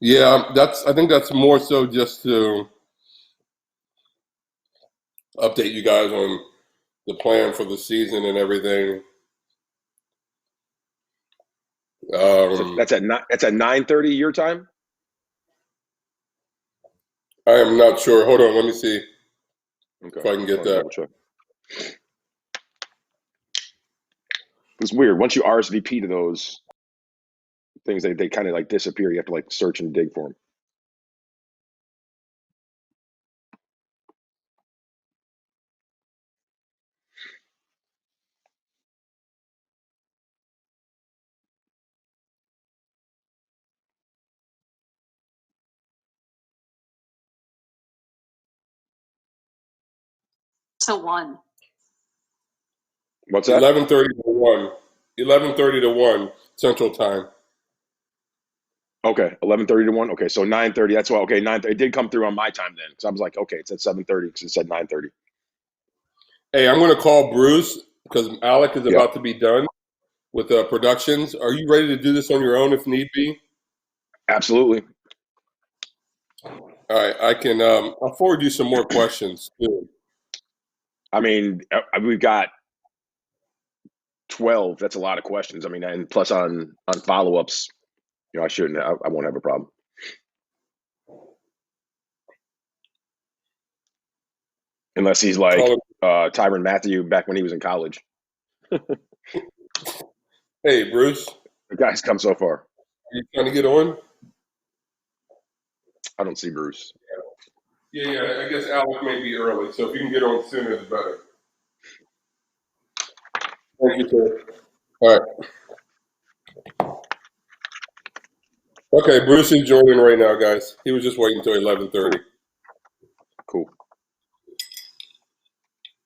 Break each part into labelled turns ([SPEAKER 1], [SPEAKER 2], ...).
[SPEAKER 1] Yeah, I think that's more so just to update you guys on the plan for the season and everything.
[SPEAKER 2] So
[SPEAKER 1] Um,
[SPEAKER 2] that's at 9:30 your time.
[SPEAKER 1] I am not sure. Hold on, let me see
[SPEAKER 2] Okay,
[SPEAKER 1] if I can
[SPEAKER 2] just
[SPEAKER 1] get
[SPEAKER 2] want to
[SPEAKER 1] that.
[SPEAKER 2] double check. It's weird. Once you RSVP to those things, they kind of like disappear. You have to like search and dig for them.
[SPEAKER 3] To 1.
[SPEAKER 2] What's that?
[SPEAKER 1] 11:30 to 1. 11:30 to 1 Central Time.
[SPEAKER 2] Okay, 11:30 to 1. Okay, so 9:30. That's why. Okay, 9:30. It did come through on my time then, because I was like, okay, it's at 7:30 because it said 9:30.
[SPEAKER 1] Hey, I'm going to call Bruce because Alec is
[SPEAKER 2] Yep,
[SPEAKER 1] about to be done with productions. Are you ready to do this on your own if need be?
[SPEAKER 2] absolutely.
[SPEAKER 1] All right, I can. I'll forward you some more questions too.
[SPEAKER 2] I mean, we've got 12. That's a lot of questions. I mean, and plus on follow ups, I shouldn't. I won't have a problem. Unless he's like
[SPEAKER 1] Call him.
[SPEAKER 2] Tyrann Mathieu back when he was in college.
[SPEAKER 1] Hey, Bruce,
[SPEAKER 2] The guy's come so far.
[SPEAKER 1] are you trying to get on?
[SPEAKER 2] I don't see Bruce.
[SPEAKER 1] Yeah. I guess Alec may be early, so if you can get on sooner, the better. Thank you, sir. All right. Okay, Bruce is joining right now, guys. He was just waiting until 11:30.
[SPEAKER 2] Cool.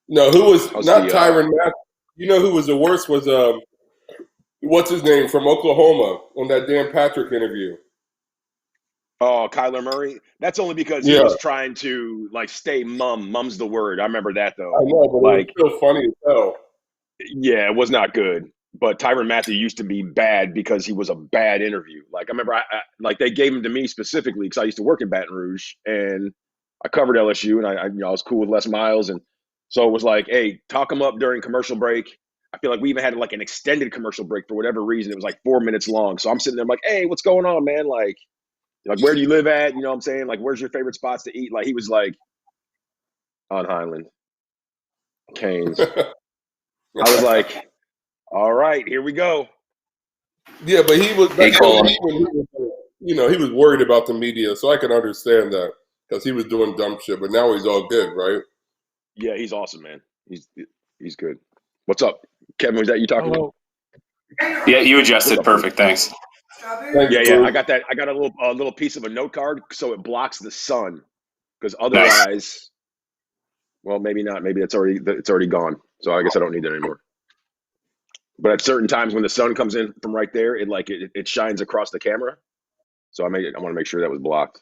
[SPEAKER 1] No, who was
[SPEAKER 2] How's
[SPEAKER 1] not
[SPEAKER 2] the
[SPEAKER 1] Tyron Matthew? You know who was the worst was what's his name from Oklahoma on that Dan Patrick interview.
[SPEAKER 2] Oh, Kyler Murray? That's only because he
[SPEAKER 1] Yeah,
[SPEAKER 2] was trying to like stay mum. Mum's the word. I remember that
[SPEAKER 1] I
[SPEAKER 2] though.
[SPEAKER 1] know, but it was
[SPEAKER 2] Like,
[SPEAKER 1] still funny as hell.
[SPEAKER 2] yeah, it was not good. But Tyrann Mathieu used to be bad because he was a bad interview. Like I remember, like they gave him to me specifically because I used to work in Baton Rouge and I covered LSU and I was cool with Les Miles and so it was like, hey, talk him up during commercial break. I feel like we even had like an extended commercial break for whatever reason. It was like 4 minutes long. So I'm sitting there I'm like, hey, what's going on, man? Like where do you live at? You know what I'm saying? Like where's your favorite spots to eat? Like he was like on Highland, Canes. I was like, all right, here we go.
[SPEAKER 1] Yeah, but he was
[SPEAKER 4] Hey,
[SPEAKER 1] back then.
[SPEAKER 4] Cole.
[SPEAKER 1] He was, he was worried about the media, so I can understand that because he was doing dumb shit. But now he's all good, right?
[SPEAKER 2] Yeah, he's awesome, man. He's good. What's up, Kevin? Was that you talking to me?
[SPEAKER 5] Hello.
[SPEAKER 4] Yeah, you
[SPEAKER 2] What's
[SPEAKER 4] adjusted
[SPEAKER 2] up, buddy?
[SPEAKER 4] perfect. Thanks.
[SPEAKER 1] Thanks,
[SPEAKER 2] Yeah. I
[SPEAKER 1] Bruce.
[SPEAKER 2] got that. I got a little piece of a note card so it blocks the sun because
[SPEAKER 4] Nice.
[SPEAKER 2] otherwise, well, maybe not. Maybe it's already gone. So I guess I don't need it anymore. But at certain times when the sun comes in from right there, it shines across the camera. So I want to make sure that was blocked.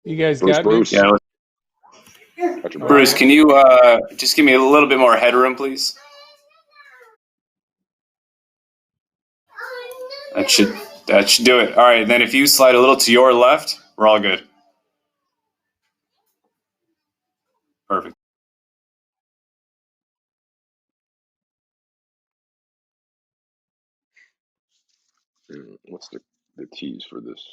[SPEAKER 5] You guys
[SPEAKER 2] Bruce,
[SPEAKER 5] got me?
[SPEAKER 2] Bruce,
[SPEAKER 4] Yeah,
[SPEAKER 2] got your
[SPEAKER 5] All
[SPEAKER 2] brother.
[SPEAKER 4] Bruce,
[SPEAKER 5] right.
[SPEAKER 4] can you just give me a little bit more headroom, please? That should do it. All right, then if you slide a little to your left, we're all good. Perfect.
[SPEAKER 2] What's the keys for this?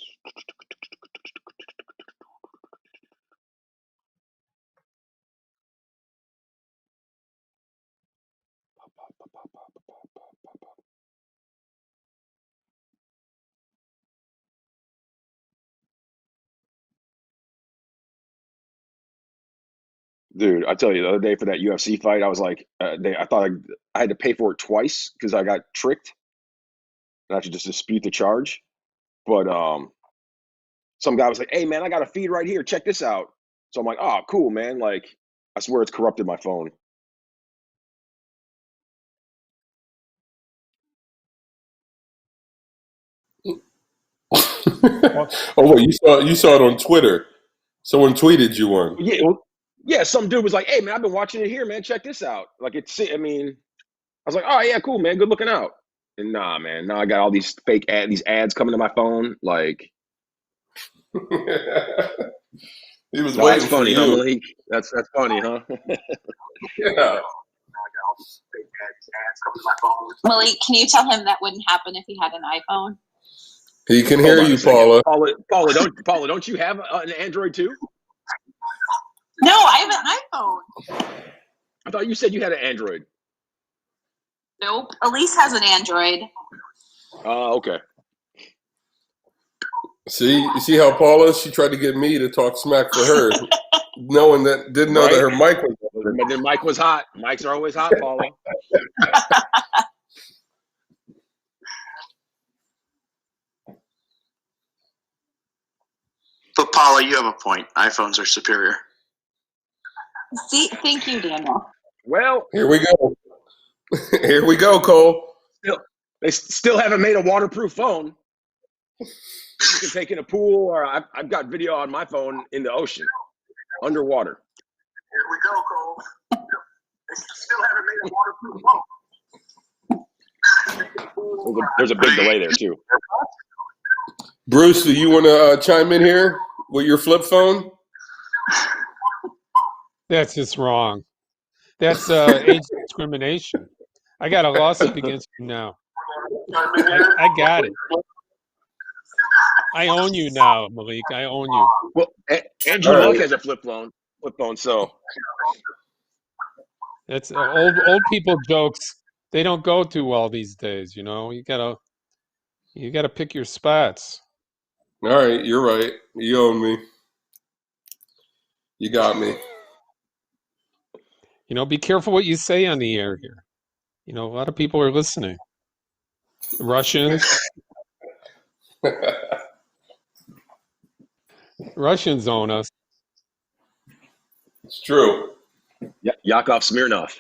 [SPEAKER 2] Dude, I tell you, the other day for that UFC fight, I was like, I thought I had to pay for it twice because I got tricked and I had to just dispute the charge. But some guy was like, "Hey, man, I got a feed right here. Check this out." So I'm like, "Oh, cool, man." Like, I swear it's corrupted my phone.
[SPEAKER 5] Well,
[SPEAKER 1] Oh wait, you saw it on Twitter. Someone tweeted you one.
[SPEAKER 2] Yeah, some dude was like, "Hey, man, I've been watching it here, man. Check this out." Like, I mean, I was like, "Oh yeah, cool, man. Good looking out." And nah, man, now I got all these these ads coming to my phone. Like,
[SPEAKER 1] He was
[SPEAKER 2] No, that's
[SPEAKER 1] waiting for
[SPEAKER 2] funny, huh,
[SPEAKER 1] you.
[SPEAKER 2] Malik? That's funny, huh?
[SPEAKER 1] Yeah.
[SPEAKER 3] Malik, can you tell him that wouldn't happen if he had an iPhone?
[SPEAKER 1] He can
[SPEAKER 2] Hold
[SPEAKER 1] hear
[SPEAKER 2] on a
[SPEAKER 1] you,
[SPEAKER 2] second.
[SPEAKER 1] Paula.
[SPEAKER 2] Paula, don't you have an Android too?
[SPEAKER 3] No, I have an iPhone.
[SPEAKER 2] I thought you said you had an Android.
[SPEAKER 3] Nope. Elise has an Android.
[SPEAKER 2] Okay.
[SPEAKER 1] See, you see how Paula? She tried to get me to talk smack for her, didn't know that
[SPEAKER 2] Right?
[SPEAKER 1] her mic was open.
[SPEAKER 2] But then Mike was hot. Mics are always hot, Paula.
[SPEAKER 6] But Paula, you have a point. iPhones are superior.
[SPEAKER 3] See, thank you, Daniel.
[SPEAKER 2] Well,
[SPEAKER 1] Here we go. Here we go, Cole.
[SPEAKER 2] they still haven't made a waterproof phone. You can take in a pool, or I've got video on my phone in the ocean, underwater.
[SPEAKER 6] Here we go, Cole. They still haven't made a waterproof phone.
[SPEAKER 2] There's a big delay there too.
[SPEAKER 1] Bruce, do you want to chime in here with your flip phone?
[SPEAKER 5] That's just wrong. That's age discrimination. I got a lawsuit against you now. I got it. I own you now, Malik. I own you.
[SPEAKER 2] Well, Andrew
[SPEAKER 1] All right.
[SPEAKER 2] Luck has a flip phone. So
[SPEAKER 5] That's old people jokes. They don't go too well these days. You know, you gotta pick your spots.
[SPEAKER 1] All right, you're right. You own me. You got me.
[SPEAKER 5] You know, be careful what you say on the air here. You know, a lot of people are listening. Russians own us.
[SPEAKER 1] It's true.
[SPEAKER 2] Yakov Smirnoff.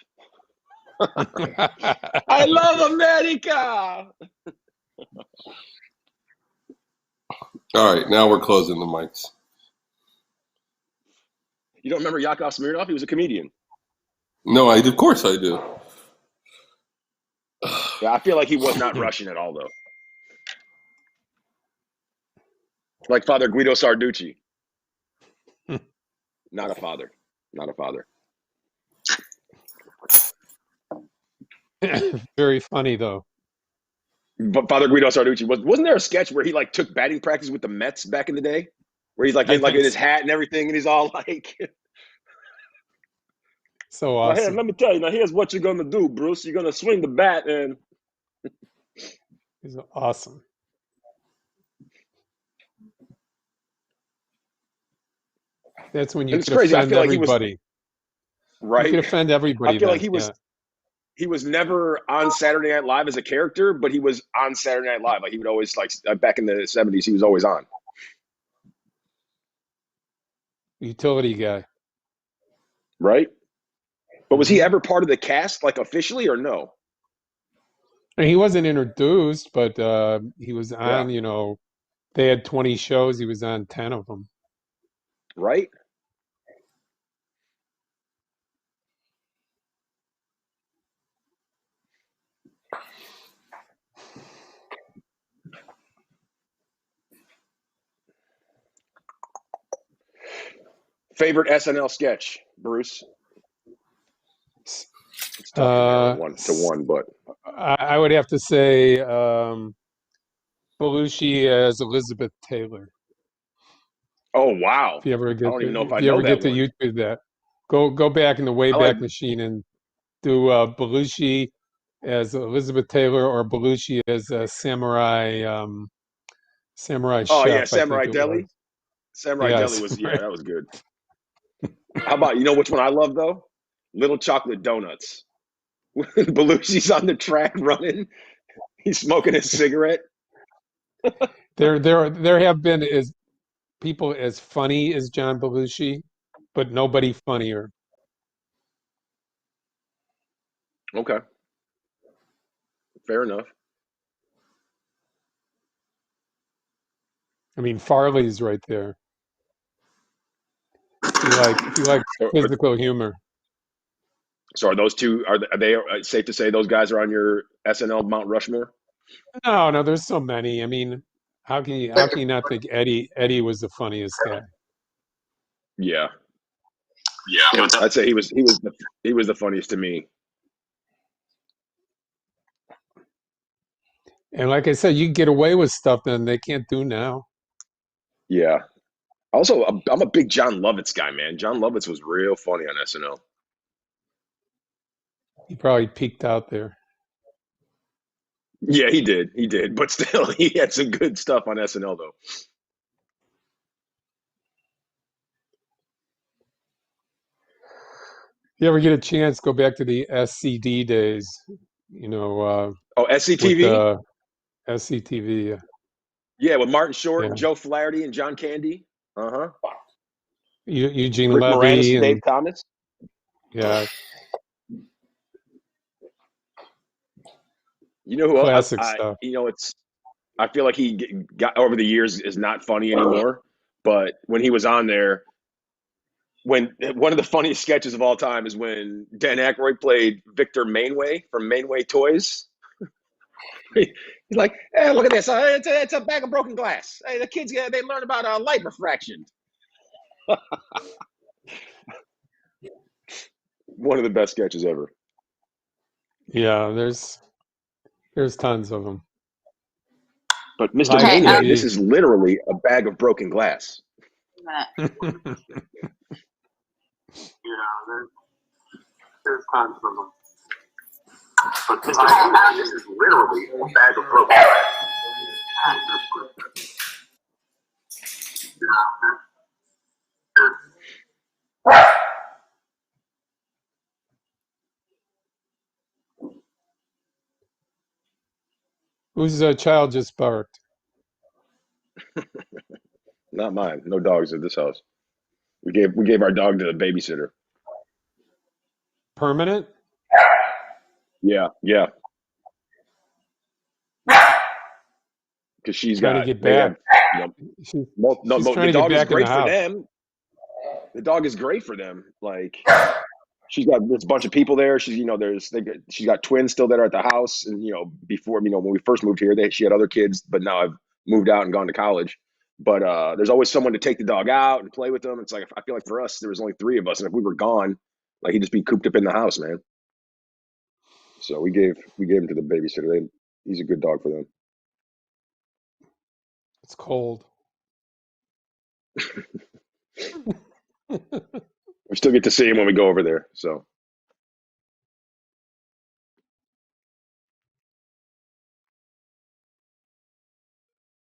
[SPEAKER 2] I love America.
[SPEAKER 1] All right, now we're closing the mics.
[SPEAKER 2] You don't remember Yakov Smirnoff? He was a comedian.
[SPEAKER 1] No, of course I do.
[SPEAKER 2] Yeah, I feel like he was not Russian at all, though. Like Father Guido Sarducci. Not a father. Not a father.
[SPEAKER 5] Very funny though.
[SPEAKER 2] But Father Guido Sarducci wasn't there a sketch where he like took batting practice with the Mets back in the day, where he's like in his hat and everything, and he's all like,
[SPEAKER 5] So awesome.
[SPEAKER 2] let me tell you, now here's what you're gonna do, Bruce. You're gonna swing the bat and
[SPEAKER 5] He's awesome. That's when you
[SPEAKER 2] it's
[SPEAKER 5] can
[SPEAKER 2] crazy. I
[SPEAKER 5] offend
[SPEAKER 2] feel like he was
[SPEAKER 5] everybody.
[SPEAKER 2] right.
[SPEAKER 5] You can offend everybody.
[SPEAKER 2] I feel like
[SPEAKER 5] then,
[SPEAKER 2] he was never on Saturday Night Live as a character, but he was on Saturday Night Live. Like he would always like back in the 70s, he was always on.
[SPEAKER 5] Utility guy.
[SPEAKER 2] Right? But was he ever part of the cast, like officially, or no?
[SPEAKER 5] And he wasn't introduced, but he was on.
[SPEAKER 2] Yeah.
[SPEAKER 5] You know, they had 20 shows. He was on 10 of them.
[SPEAKER 2] Right? Favorite SNL sketch, Bruce? It's tough to narrow one to one, but
[SPEAKER 5] I would have to say Belushi as Elizabeth Taylor.
[SPEAKER 2] oh wow!
[SPEAKER 5] If you ever get,
[SPEAKER 2] I don't even know if I
[SPEAKER 5] if you
[SPEAKER 2] know
[SPEAKER 5] ever get
[SPEAKER 2] that
[SPEAKER 5] to
[SPEAKER 2] one.
[SPEAKER 5] YouTube that, go back in the Wayback
[SPEAKER 2] like-
[SPEAKER 5] Machine and do Belushi as Elizabeth Taylor or Belushi as Samurai
[SPEAKER 2] Oh
[SPEAKER 5] Chef.
[SPEAKER 2] yeah,
[SPEAKER 5] I
[SPEAKER 2] Samurai
[SPEAKER 5] think it
[SPEAKER 2] Deli.
[SPEAKER 5] was.
[SPEAKER 2] Samurai
[SPEAKER 5] Yeah,
[SPEAKER 2] Deli was
[SPEAKER 5] Samurai.
[SPEAKER 2] that was good. How about you know which one I love though? Little Chocolate Donuts. When Belushi's on the track running, he's smoking his cigarette.
[SPEAKER 5] There have been people as funny as John Belushi, but nobody funnier.
[SPEAKER 2] Okay, fair enough.
[SPEAKER 5] I mean, Farley's right there. If you like physical humor.
[SPEAKER 2] So are those two? Are they safe to say those guys are on your SNL Mount Rushmore?
[SPEAKER 5] No, there's so many. I mean, How can you not think Eddie was the funniest guy?
[SPEAKER 2] Yeah,
[SPEAKER 6] Yeah.
[SPEAKER 2] I'd say he was the funniest to me.
[SPEAKER 5] And like I said, you can get away with stuff that they can't do now.
[SPEAKER 2] Yeah. Also, I'm a big John Lovitz guy, man. John Lovitz was real funny on SNL.
[SPEAKER 5] He probably peaked out there.
[SPEAKER 2] Yeah, he did. But still, he had some good stuff on SNL though.
[SPEAKER 5] If you ever get a chance, go back to the SCD days. You know,
[SPEAKER 2] Oh,
[SPEAKER 5] with
[SPEAKER 2] SCTV?
[SPEAKER 5] SCTV.
[SPEAKER 2] Yeah, with Martin Short
[SPEAKER 5] Yeah,
[SPEAKER 2] and Joe Flaherty and John Candy. Uh-huh.
[SPEAKER 5] Eugene
[SPEAKER 2] Rick Moranis
[SPEAKER 5] Levy
[SPEAKER 2] and Dave
[SPEAKER 5] and
[SPEAKER 2] Thomas.
[SPEAKER 5] yeah,
[SPEAKER 2] You know who else?
[SPEAKER 5] classic stuff.
[SPEAKER 2] I feel like he got over the years is not funny anymore. But when he was on there, when one of the funniest sketches of all time is when Dan Aykroyd played Victor Mainway from Mainway Toys. He's like, "Hey, look at this! It's a bag of broken glass. Hey, the kids they learn about light refraction." One of the best sketches ever.
[SPEAKER 5] Yeah, there's tons of them.
[SPEAKER 2] But Mr.
[SPEAKER 5] Live
[SPEAKER 3] Okay,
[SPEAKER 2] Mainway, this
[SPEAKER 5] TV.
[SPEAKER 2] is literally a bag of broken glass.
[SPEAKER 6] Yeah. There's tons of them. But this is literally a bag of broken glass.
[SPEAKER 5] Whose child just barked?
[SPEAKER 2] Not mine. No dogs at this house. We gave our dog to the babysitter.
[SPEAKER 5] Permanent?
[SPEAKER 2] Yeah. Because
[SPEAKER 5] Trying to get back.
[SPEAKER 2] you know,
[SPEAKER 5] She, she's
[SPEAKER 2] the
[SPEAKER 5] trying to get
[SPEAKER 2] dog is
[SPEAKER 5] back in the
[SPEAKER 2] great for
[SPEAKER 5] house.
[SPEAKER 2] them. The dog is great for them. Like she's got this bunch of people there. She's she's got twins still that are at the house. And before when we first moved here, she had other kids, but now I've moved out and gone to college. But there's always someone to take the dog out and play with them. It's like I feel like for us there was only 3 of us, and if we were gone, like he'd just be cooped up in the house, man. So we gave him to the babysitter. He's a good dog for them.
[SPEAKER 5] It's cold.
[SPEAKER 2] We still get to see him when we go over there. So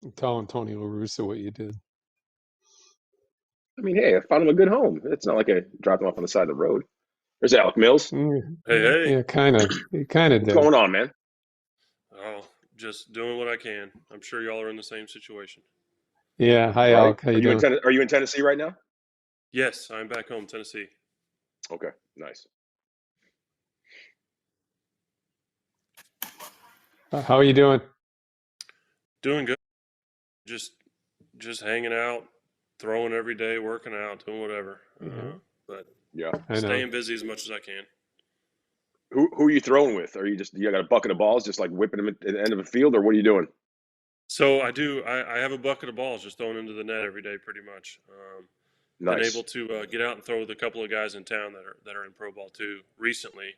[SPEAKER 5] I'm telling Tony LaRussa what you did.
[SPEAKER 2] I mean, hey, I found him a good home. It's not like I dropped him off on the side of the road. There's Alec Mills.
[SPEAKER 7] Hey.
[SPEAKER 5] Yeah, kind of. He kind of
[SPEAKER 2] What's
[SPEAKER 5] did.
[SPEAKER 2] going on, man?
[SPEAKER 7] Oh, just doing what I can. I'm sure y'all are in the same situation.
[SPEAKER 5] Yeah. Hi,
[SPEAKER 2] Right?
[SPEAKER 5] Alec. How you doing?
[SPEAKER 2] Are you in Tennessee right now?
[SPEAKER 7] Yes, I'm back home, Tennessee.
[SPEAKER 2] Okay, nice.
[SPEAKER 5] How are you doing?
[SPEAKER 7] Doing good. Just hanging out, throwing every day, working out, doing whatever. But
[SPEAKER 2] Yeah.
[SPEAKER 5] I know.
[SPEAKER 7] staying busy as much as I can.
[SPEAKER 2] Who are you throwing with? Are you got a bucket of balls, just like whipping them at the end of a field, or what are you doing?
[SPEAKER 7] So I do. I have a bucket of balls just thrown into the net every day, pretty much. Been
[SPEAKER 2] Nice.
[SPEAKER 7] able to get out and throw with a couple of guys in town that are in pro ball too recently.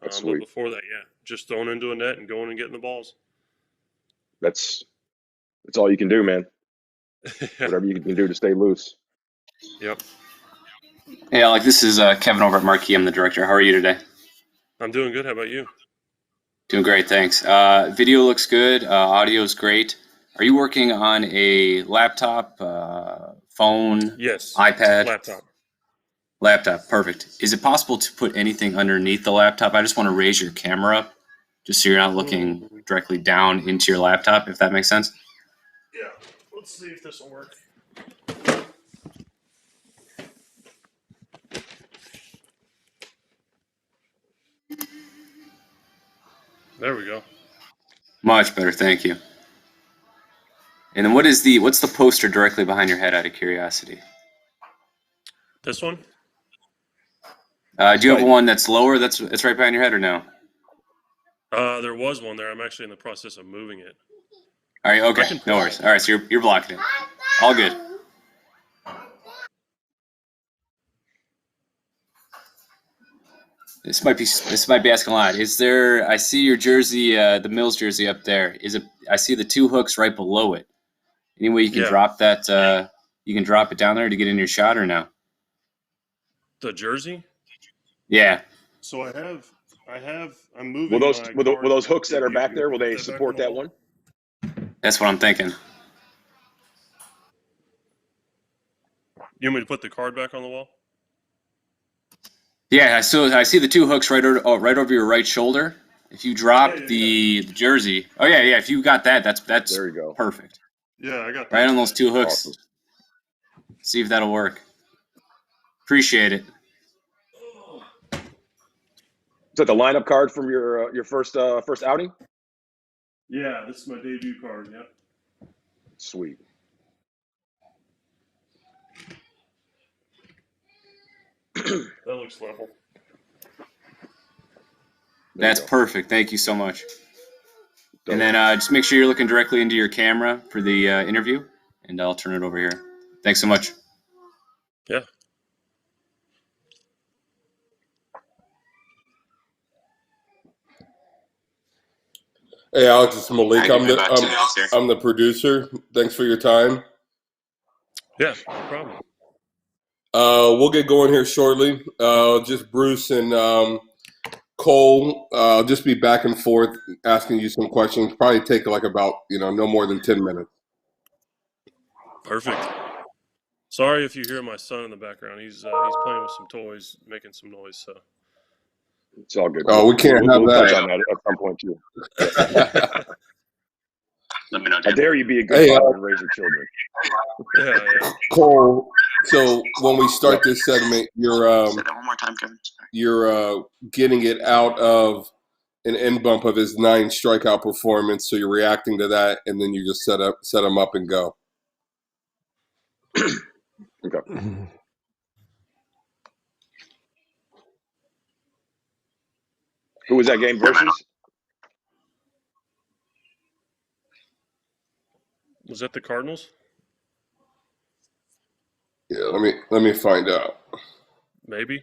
[SPEAKER 2] That's
[SPEAKER 7] But
[SPEAKER 2] sweet.
[SPEAKER 7] before that, yeah, just throwing into a net and going and getting the balls.
[SPEAKER 2] That's all you can do, man. Whatever you can do to stay loose.
[SPEAKER 7] Yep.
[SPEAKER 4] Hey, Alec, this is Kevin over at Marquee. I'm the director. How are you today?
[SPEAKER 7] I'm doing good. How about you?
[SPEAKER 4] Doing great, thanks. Video looks good. Audio's great. Are you working on a laptop, phone,
[SPEAKER 7] Yes.
[SPEAKER 4] iPad?
[SPEAKER 7] Laptop.
[SPEAKER 4] Laptop, perfect. Is it possible to put anything underneath the laptop? I just want to raise your camera up, just so you're not looking directly down into your laptop, if that makes sense.
[SPEAKER 7] Yeah. Let's see if this will work. There we go.
[SPEAKER 4] Much better, thank you. And then what's the poster directly behind your head, out of curiosity?
[SPEAKER 7] This one?
[SPEAKER 4] Do you have one that's lower, that's right behind your head, or no?
[SPEAKER 7] There was one there. I'm actually in the process of moving it.
[SPEAKER 4] All right, okay, no worries. All right, so you're blocking it. All good. This might be asking a lot. Is there? I see your jersey, the Mills jersey up there. Is it? I see the two hooks right below it. Any way you can drop that? You can drop it down there to get in your shot, or no?
[SPEAKER 7] The jersey?
[SPEAKER 4] Yeah.
[SPEAKER 7] So I'm moving.
[SPEAKER 2] Will those
[SPEAKER 7] my
[SPEAKER 2] will
[SPEAKER 7] card
[SPEAKER 2] those hooks
[SPEAKER 7] to
[SPEAKER 2] that are
[SPEAKER 7] give
[SPEAKER 2] back
[SPEAKER 7] you.
[SPEAKER 2] there, will they
[SPEAKER 7] Put that back
[SPEAKER 2] support
[SPEAKER 7] on the
[SPEAKER 2] that
[SPEAKER 7] wall?
[SPEAKER 2] one?
[SPEAKER 4] That's what I'm thinking.
[SPEAKER 7] You want me to put the card back on the wall?
[SPEAKER 4] Yeah, I see the two hooks right over your right shoulder. If you drop the jersey, yeah. If you got that, that's
[SPEAKER 2] There you go.
[SPEAKER 4] perfect.
[SPEAKER 7] Yeah, I got that.
[SPEAKER 4] Right on those two hooks.
[SPEAKER 2] Awesome.
[SPEAKER 4] See if that'll work. Appreciate it.
[SPEAKER 2] Is that the lineup card from your first outing?
[SPEAKER 7] Yeah, this is my debut card. Yep.
[SPEAKER 2] Sweet.
[SPEAKER 7] That looks level.
[SPEAKER 4] That's perfect. Thank you so much.
[SPEAKER 2] Dope.
[SPEAKER 4] And then just make sure you're looking directly into your camera for the interview, and I'll turn it over here. Thanks so much.
[SPEAKER 7] Yeah.
[SPEAKER 1] Hey, Alex, it's Malik. I'm the producer. Thanks for your time.
[SPEAKER 7] Yeah, no problem.
[SPEAKER 1] We'll get going here shortly. Just Bruce and Cole. I'll just be back and forth asking you some questions. Probably take like about no more than 10 minutes.
[SPEAKER 7] Perfect. Sorry if you hear my son in the background. He's playing with some toys, making some noise. So
[SPEAKER 2] it's all good.
[SPEAKER 1] Oh, we can't have
[SPEAKER 2] we'll
[SPEAKER 1] that.
[SPEAKER 2] touch on that at some point too.
[SPEAKER 4] Let me know.
[SPEAKER 2] I dare you be a good father and raise your children.
[SPEAKER 7] Yeah.
[SPEAKER 1] Cole. So when we start this segment, you're
[SPEAKER 8] Say that one more time, Kevin.
[SPEAKER 1] you're getting it out of an end bump of his 9 strikeout performance. So you're reacting to that, and then you just set him up and go.
[SPEAKER 2] Okay. Who was that game versus?
[SPEAKER 7] Was that the Cardinals?
[SPEAKER 1] Yeah, let me find out.
[SPEAKER 7] Maybe.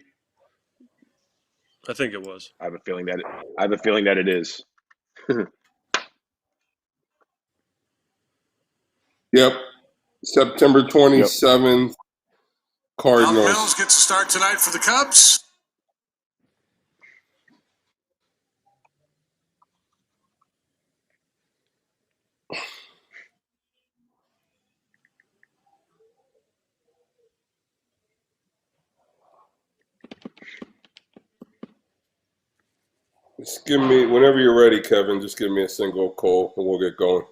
[SPEAKER 7] I think it was.
[SPEAKER 2] I have a feeling that it is.
[SPEAKER 1] Yep, September 27th. Cardinals.
[SPEAKER 9] Alec Mills gets a start tonight for the Cubs.
[SPEAKER 1] Just give me, whenever you're ready, Kevin, just give me a single, Cole, and we'll get going.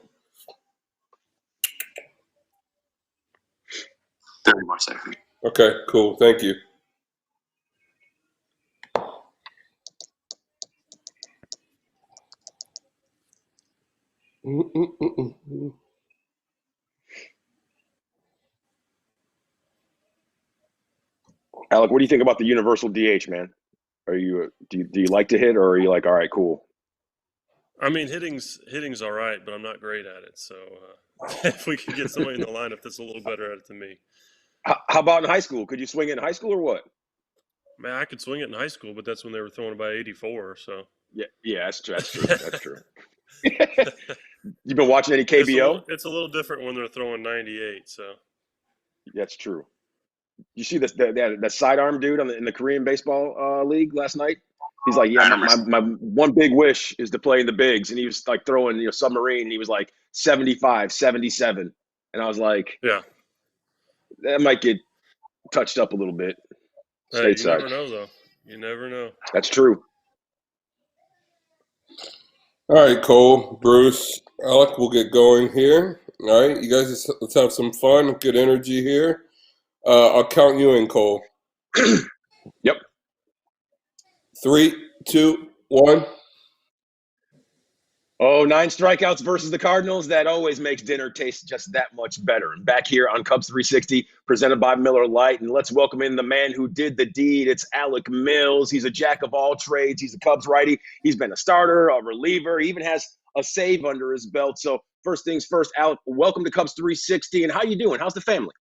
[SPEAKER 8] 30 more seconds.
[SPEAKER 1] Okay, cool. Thank you.
[SPEAKER 2] Alec, what do you think about the universal DH, man? Do you like to hit, or are you like, all right, cool?
[SPEAKER 7] I mean, hitting's all right, but I'm not great at it. So if we could get somebody in the lineup that's a little better at it than me.
[SPEAKER 2] How about in high school? Could you swing it in high school or what?
[SPEAKER 7] Man, I could swing it in high school, but that's when they were throwing about 84. So
[SPEAKER 2] Yeah, that's true. That's true. You've been watching any KBO?
[SPEAKER 7] It's a little different when they're throwing 98. So
[SPEAKER 2] That's true. You see that sidearm dude in the Korean baseball league last night? He's like, yeah, my one big wish is to play in the bigs, and he was like throwing submarine, and he was like 75, 77, and I was like,
[SPEAKER 7] yeah,
[SPEAKER 2] that might get touched up a little bit.
[SPEAKER 7] Hey, you
[SPEAKER 2] Stateside.
[SPEAKER 7] never know, though. You never know.
[SPEAKER 2] That's true.
[SPEAKER 1] All right, Cole, Bruce, Alec, we'll get going here. All right, you guys, let's have some fun, good energy here. I'll count you in, Cole.
[SPEAKER 2] Yep.
[SPEAKER 1] 3, 2, 1.
[SPEAKER 2] Oh, 9 strikeouts versus the Cardinals. That always makes dinner taste just that much better. And back here on Cubs 360, presented by Miller Lite. And let's welcome in the man who did the deed. It's Alec Mills. He's a jack of all trades. He's a Cubs righty. He's been a starter, a reliever. He even has a save under his belt. So first things first, Alec, welcome to Cubs 360. And how you doing? How's the family?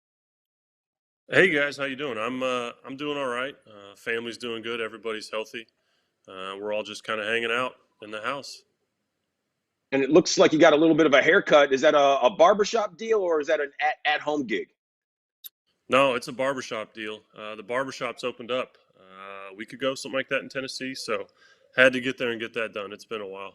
[SPEAKER 7] Hey guys, how you doing? I'm doing all right. Family's doing good. Everybody's healthy. We're all just kind of hanging out in the house.
[SPEAKER 2] And it looks like you got a little bit of a haircut. Is that a barbershop deal or is that an at-home gig?
[SPEAKER 7] No, it's a barbershop deal. The barbershop's opened up a week ago, something like that in Tennessee. So had to get there and get that done. It's been a while.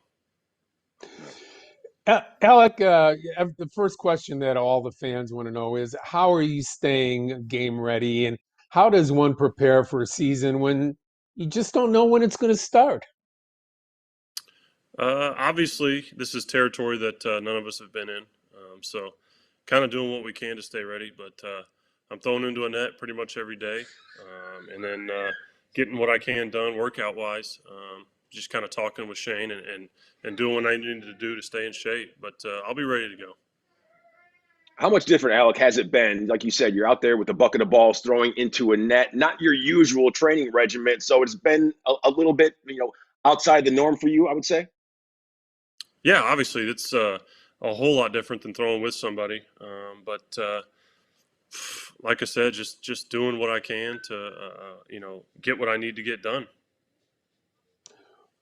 [SPEAKER 5] Alec, the first question that all the fans want to know is, how are you staying game ready, and how does one prepare for a season when you just don't know when it's going to start?
[SPEAKER 7] Obviously, this is territory that none of us have been in. So kind of doing what we can to stay ready. But I'm throwing into a net pretty much every day, and then getting what I can done workout-wise. Just kind of talking with Shane and doing what I need to do to stay in shape. But I'll be ready to go.
[SPEAKER 2] How much different, Alec, has it been? Like you said, you're out there with a bucket of balls throwing into a net, not your usual training regimen. So it's been a little bit, outside the norm for you, I would say.
[SPEAKER 7] Yeah, obviously it's a whole lot different than throwing with somebody. But like I said, just doing what I can to get what I need to get done.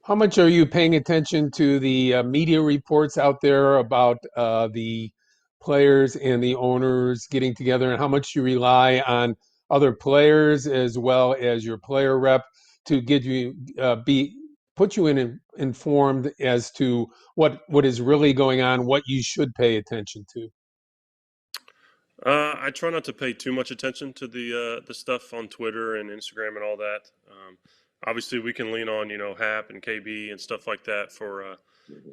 [SPEAKER 5] How much are you paying attention to the media reports out there about the players and the owners getting together, and how much you rely on other players as well as your player rep to get you put you informed as to what is really going on, what you should pay attention to?
[SPEAKER 7] I try not to pay too much attention to the stuff on Twitter and Instagram and all that. Obviously, we can lean on Hap and KB and stuff like that for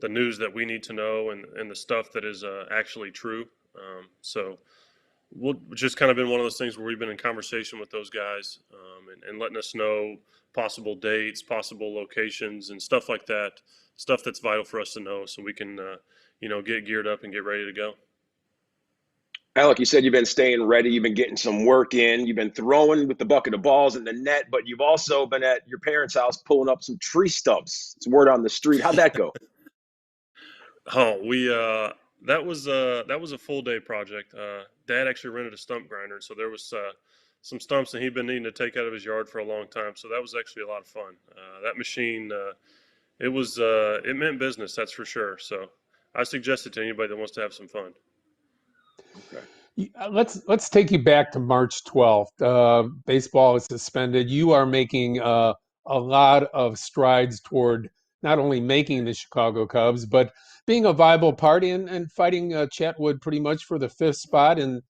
[SPEAKER 7] the news that we need to know and the stuff that is actually true. So we'll just kind of been one of those things where we've been in conversation with those guys and letting us know possible dates, possible locations, and stuff like that. Stuff that's vital for us to know, so we can get geared up and get ready to go.
[SPEAKER 2] Alec, you said you've been staying ready. You've been getting some work in. You've been throwing with the bucket of balls in the net, but you've also been at your parents' house pulling up some tree stumps. It's word on the street. How'd that go?
[SPEAKER 7] Oh, we that was a full day project. Dad actually rented a stump grinder, so there was some stumps that he'd been needing to take out of his yard for a long time. So that was actually a lot of fun. That machine, it meant business, that's for sure. So I suggest it to anybody that wants to have some fun.
[SPEAKER 2] Okay.
[SPEAKER 5] Let's take you back to March 12th. Baseball is suspended. You are making a lot of strides toward not only making the Chicago Cubs, but being a viable party and fighting Chatwood pretty much for the fifth spot, and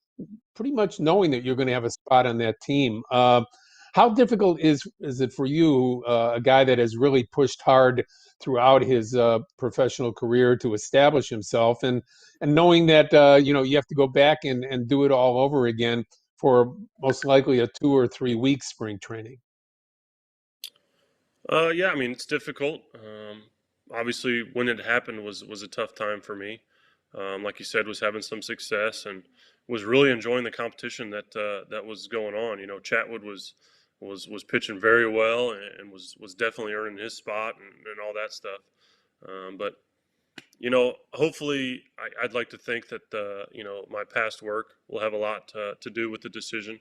[SPEAKER 5] pretty much knowing that you're going to have a spot on that team. How difficult is it for you, a guy that has really pushed hard throughout his professional career to establish himself, and knowing that you have to go back and do it all over again for most likely a 2 or 3 week spring training?
[SPEAKER 7] Yeah, I mean it's difficult. Obviously, when it happened was a tough time for me. Like you said, was having some success and was really enjoying the competition that was going on. Chatwood was pitching very well and was definitely earning his spot and all that stuff. But hopefully, I'd like to think that my past work will have a lot to do with the decision.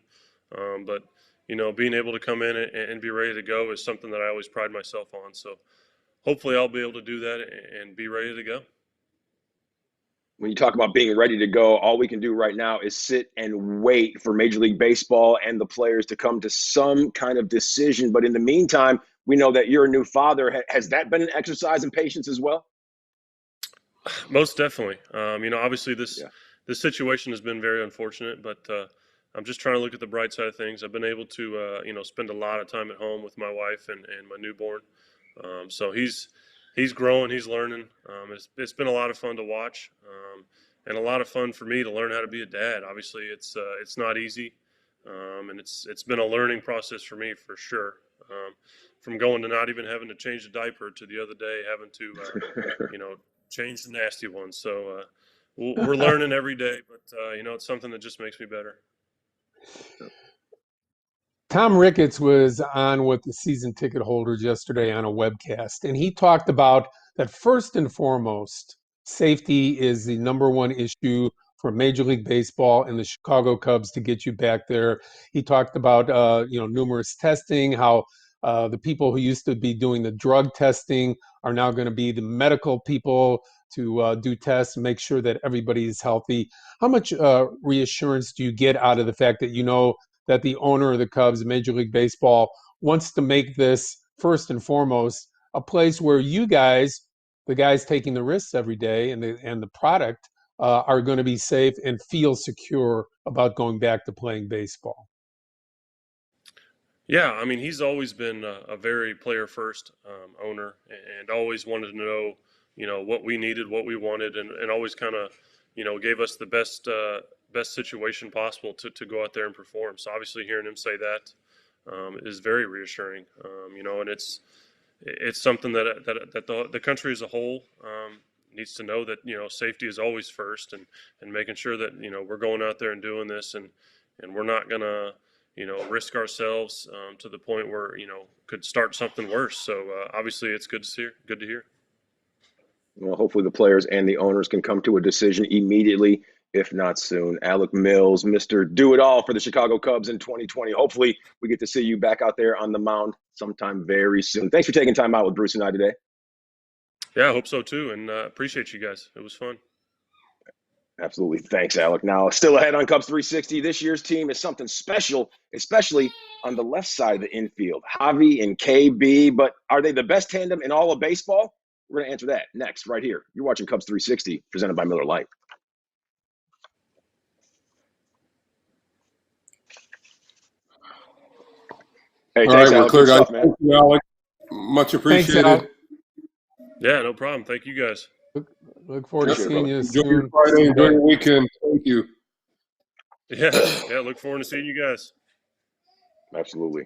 [SPEAKER 7] But being able to come in and be ready to go is something that I always pride myself on. So hopefully, I'll be able to do that and be ready to go.
[SPEAKER 2] When you talk about being ready to go, all we can do right now is sit and wait for Major League Baseball and the players to come to some kind of decision. But in the meantime, we know that you're a new father. Has that been an exercise in patience as well?
[SPEAKER 7] Most definitely. Obviously this situation has been very unfortunate, but I'm just trying to look at the bright side of things. I've been able to, spend a lot of time at home with my wife and my newborn. So he's growing, he's learning. It's been a lot of fun to watch, and a lot of fun for me to learn how to be a dad. Obviously, it's not easy, and it's been a learning process for me for sure. From going to not even having to change a diaper to the other day having to, change the nasty ones. So we're learning every day, but it's something that just makes me better.
[SPEAKER 5] Tom Ricketts was on with the season ticket holders yesterday on a webcast, and he talked about that first and foremost, safety is the number one issue for Major League Baseball and the Chicago Cubs to get you back there. He talked about numerous testing, how the people who used to be doing the drug testing are now going to be the medical people to do tests and make sure that everybody is healthy. How much reassurance do you get out of the fact that you know that the owner of the Cubs, Major League Baseball, wants to make this first and foremost a place where you guys, the guys taking the risks every day, and the product are going to be safe and feel secure about going back to playing baseball?
[SPEAKER 7] Yeah, I mean, he's always been a very player-first owner, and always wanted to know, what we needed, what we wanted, and always kind of, gave us the best situation possible to go out there and perform. So obviously, hearing him say that is very reassuring. And it's something that the country as a whole needs to know, that safety is always first, and making sure that we're going out there and doing this, and we're not gonna risk ourselves to the point where could start something worse. So obviously, it's good to hear.
[SPEAKER 2] Well, hopefully the players and the owners can come to a decision immediately, if not soon. Alec Mills, Mr. Do It All for the Chicago Cubs in 2020. Hopefully we get to see you back out there on the mound sometime very soon. Thanks for taking time out with Bruce and I today.
[SPEAKER 7] Yeah, I hope so too, and appreciate you guys. It was fun.
[SPEAKER 2] Absolutely. Thanks, Alec. Now, still ahead on Cubs 360, this year's team is something special, especially on the left side of the infield. Javi and KB, but are they the best tandem in all of baseball? We're going to answer that next, right here. You're watching Cubs 360, presented by Miller Lite. Hey,
[SPEAKER 1] All
[SPEAKER 2] thanks,
[SPEAKER 1] right, we're
[SPEAKER 2] Alec.
[SPEAKER 1] clear,
[SPEAKER 2] Good
[SPEAKER 1] guys.
[SPEAKER 2] stuff, man.
[SPEAKER 1] Thank you, Alex. Much appreciated.
[SPEAKER 5] Alex.
[SPEAKER 7] Yeah, no problem. Thank you guys.
[SPEAKER 5] Look forward to
[SPEAKER 2] Appreciate it,
[SPEAKER 5] seeing
[SPEAKER 2] brother.
[SPEAKER 5] you
[SPEAKER 1] Enjoy
[SPEAKER 5] soon.
[SPEAKER 1] your Friday. Enjoy your weekend. Thank you.
[SPEAKER 7] Yeah, look forward to seeing you guys.
[SPEAKER 2] Absolutely.